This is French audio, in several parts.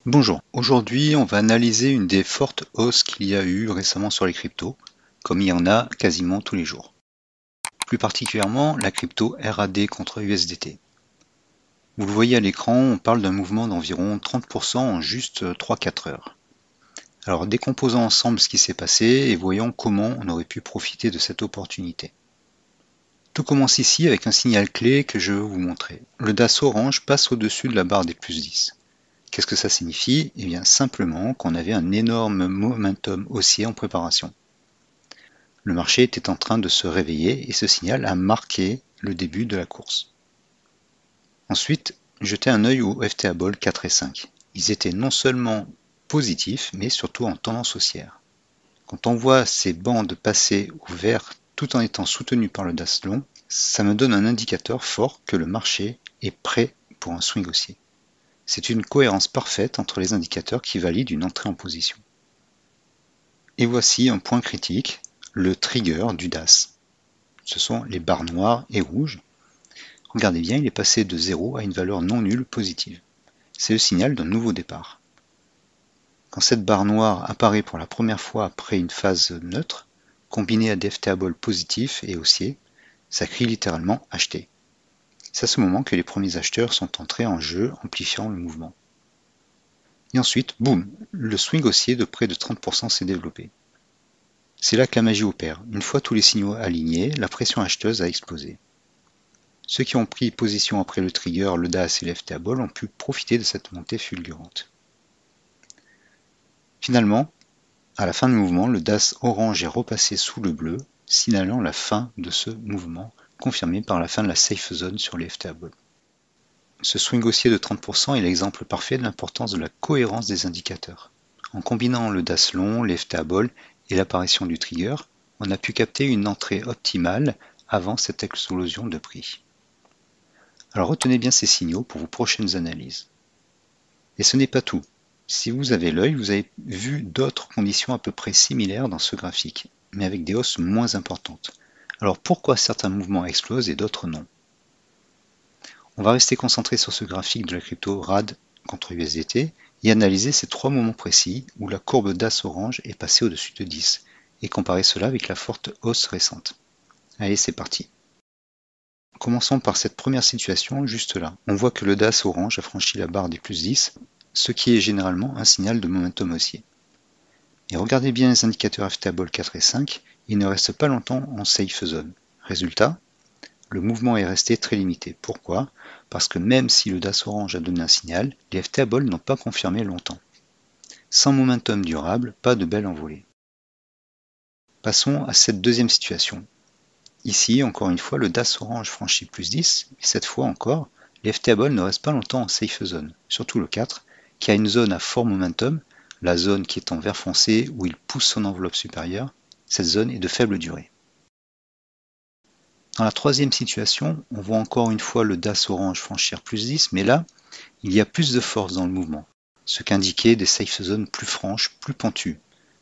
Bonjour, aujourd'hui on va analyser une des fortes hausses qu'il y a eu récemment sur les cryptos, comme il y en a quasiment tous les jours. Plus particulièrement la crypto RAD contre USDT. Vous le voyez à l'écran, on parle d'un mouvement d'environ 30% en juste 3-4 heures. Alors décomposons ensemble ce qui s'est passé et voyons comment on aurait pu profiter de cette opportunité. Tout commence ici avec un signal clé que je veux vous montrer. Le DAS orange passe au-dessus de la barre des plus 10. Qu'est-ce que ça signifie? Eh bien simplement qu'on avait un énorme momentum haussier en préparation. Le marché était en train de se réveiller et ce signal a marqué le début de la course. Ensuite, jetez un œil au FTA Ball 4 et 5. Ils étaient non seulement positifs, mais surtout en tendance haussière. Quand on voit ces bandes passer au vert tout en étant soutenues par le DAS long, ça me donne un indicateur fort que le marché est prêt pour un swing haussier. C'est une cohérence parfaite entre les indicateurs qui valident une entrée en position. Et voici un point critique, le trigger du DAS. Ce sont les barres noires et rouges. Regardez bien, il est passé de 0 à une valeur non nulle positive. C'est le signal d'un nouveau départ. Quand cette barre noire apparaît pour la première fois après une phase neutre, combinée à des FTA Ball positifs et haussiers, ça crie littéralement acheter. C'est à ce moment que les premiers acheteurs sont entrés en jeu, amplifiant le mouvement. Et ensuite, boum, le swing haussier de près de 30% s'est développé. C'est là que la magie opère. Une fois tous les signaux alignés, la pression acheteuse a explosé. Ceux qui ont pris position après le trigger, le DAS et l'FTA Ball ont pu profiter de cette montée fulgurante. Finalement, à la fin du mouvement, le DAS orange est repassé sous le bleu, signalant la fin de ce mouvement, confirmé par la fin de la safe zone sur les FTA Ball. Ce swing haussier de 30% est l'exemple parfait de l'importance de la cohérence des indicateurs. En combinant le DAS long, les FTA Ball et l'apparition du trigger, on a pu capter une entrée optimale avant cette explosion de prix. Alors retenez bien ces signaux pour vos prochaines analyses. Et ce n'est pas tout. Si vous avez l'œil, vous avez vu d'autres conditions à peu près similaires dans ce graphique, mais avec des hausses moins importantes. Alors pourquoi certains mouvements explosent et d'autres non? On va rester concentré sur ce graphique de la crypto RAD contre USDT et analyser ces trois moments précis où la courbe DAS orange est passée au-dessus de 10 et comparer cela avec la forte hausse récente. Allez, c'est parti. Commençons par cette première situation juste là. On voit que le DAS orange a franchi la barre des plus 10, ce qui est généralement un signal de momentum haussier. Et regardez bien les indicateurs FTA Ball 4 et 5, ils ne restent pas longtemps en safe zone. Résultat, le mouvement est resté très limité. Pourquoi? Parce que même si le DAS orange a donné un signal, les FTA Ball n'ont pas confirmé longtemps. Sans momentum durable, pas de belle envolée. Passons à cette deuxième situation. Ici, encore une fois, le DAS orange franchit plus 10, et cette fois encore, les FTA Ball ne restent pas longtemps en safe zone, surtout le 4, qui a une zone à fort momentum, la zone qui est en vert foncé où il pousse son enveloppe supérieure, cette zone est de faible durée. Dans la troisième situation, on voit encore une fois le DAS orange franchir plus 10, mais là, il y a plus de force dans le mouvement, ce qu'indiquait des safe zones plus franches, plus pentues,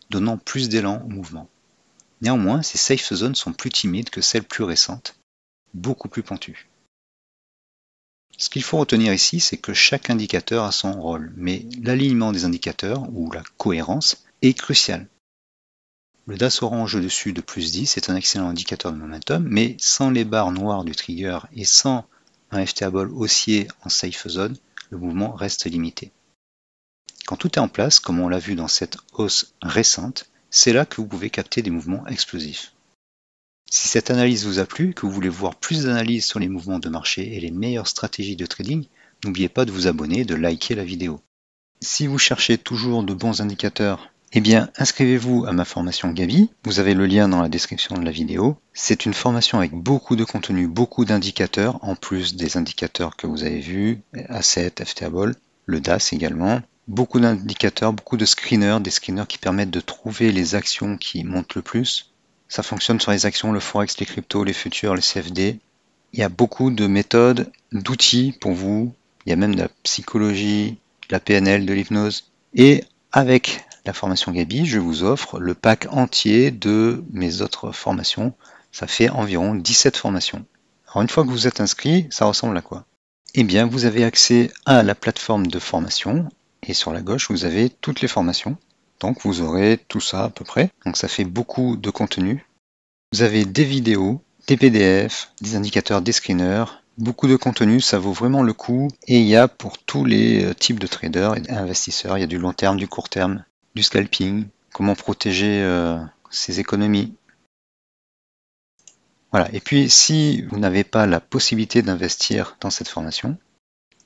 donnant plus d'élan au mouvement. Néanmoins, ces safe zones sont plus timides que celles plus récentes, beaucoup plus pentues. Ce qu'il faut retenir ici, c'est que chaque indicateur a son rôle, mais l'alignement des indicateurs, ou la cohérence, est crucial. Le DAS orange au-dessus de plus 10 est un excellent indicateur de momentum, mais sans les barres noires du trigger et sans un FTA Ball haussier en safe zone, le mouvement reste limité. Quand tout est en place, comme on l'a vu dans cette hausse récente, c'est là que vous pouvez capter des mouvements explosifs. Si cette analyse vous a plu, que vous voulez voir plus d'analyses sur les mouvements de marché et les meilleures stratégies de trading, n'oubliez pas de vous abonner et de liker la vidéo. Si vous cherchez toujours de bons indicateurs, eh bien inscrivez-vous à ma formation Gabi, vous avez le lien dans la description de la vidéo. C'est une formation avec beaucoup de contenu, beaucoup d'indicateurs, en plus des indicateurs que vous avez vus, Asset, FTA Ball, le DAS également. Beaucoup d'indicateurs, beaucoup de screeners, des screeners qui permettent de trouver les actions qui montent le plus. Ça fonctionne sur les actions, le forex, les cryptos, les futurs, les CFD. Il y a beaucoup de méthodes, d'outils pour vous. Il y a même de la psychologie, de la PNL, de l'hypnose. Et avec la formation Gabi, je vous offre le pack entier de mes autres formations. Ça fait environ 17 formations. Alors une fois que vous êtes inscrit, ça ressemble à quoi? Eh bien, vous avez accès à la plateforme de formation Et sur la gauche, vous avez toutes les formations. Donc vous aurez tout ça à peu près. Donc ça fait beaucoup de contenu. Vous avez des vidéos, des PDF, des indicateurs, des screeners, beaucoup de contenu, ça vaut vraiment le coup. Et il y a pour tous les types de traders et investisseurs, il y a du long terme, du court terme, du scalping, comment protéger ses économies. Voilà. Et puis si vous n'avez pas la possibilité d'investir dans cette formation,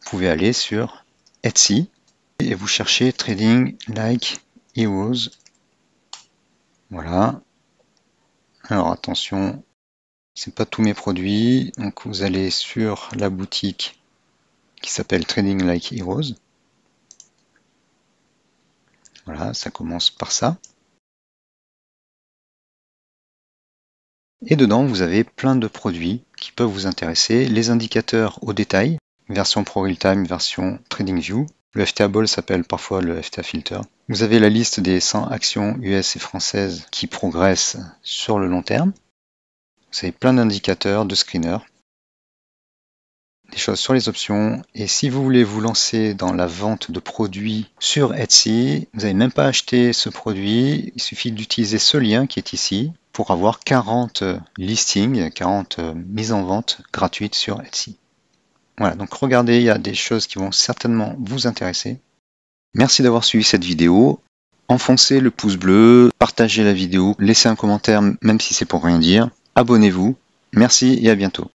vous pouvez aller sur Etsy et vous cherchez Trading Like Heroes. Voilà. Alors attention, c'est pas tous mes produits. Donc vous allez sur la boutique qui s'appelle Trading Like Heroes. Voilà, ça commence par ça. Et dedans, vous avez plein de produits qui peuvent vous intéresser. Les indicateurs au détail, version Pro Real Time, version TradingView. Le FTA Ball s'appelle parfois le FTA Filter. Vous avez la liste des 100 actions US et françaises qui progressent sur le long terme. Vous avez plein d'indicateurs, de screeners, des choses sur les options. Et si vous voulez vous lancer dans la vente de produits sur Etsy, vous n'avez même pas acheté ce produit. Il suffit d'utiliser ce lien qui est ici pour avoir 40 listings, 40 mises en vente gratuites sur Etsy. Voilà, donc regardez, il y a des choses qui vont certainement vous intéresser. Merci d'avoir suivi cette vidéo. Enfoncez le pouce bleu, partagez la vidéo, laissez un commentaire même si c'est pour rien dire. Abonnez-vous. Merci et à bientôt.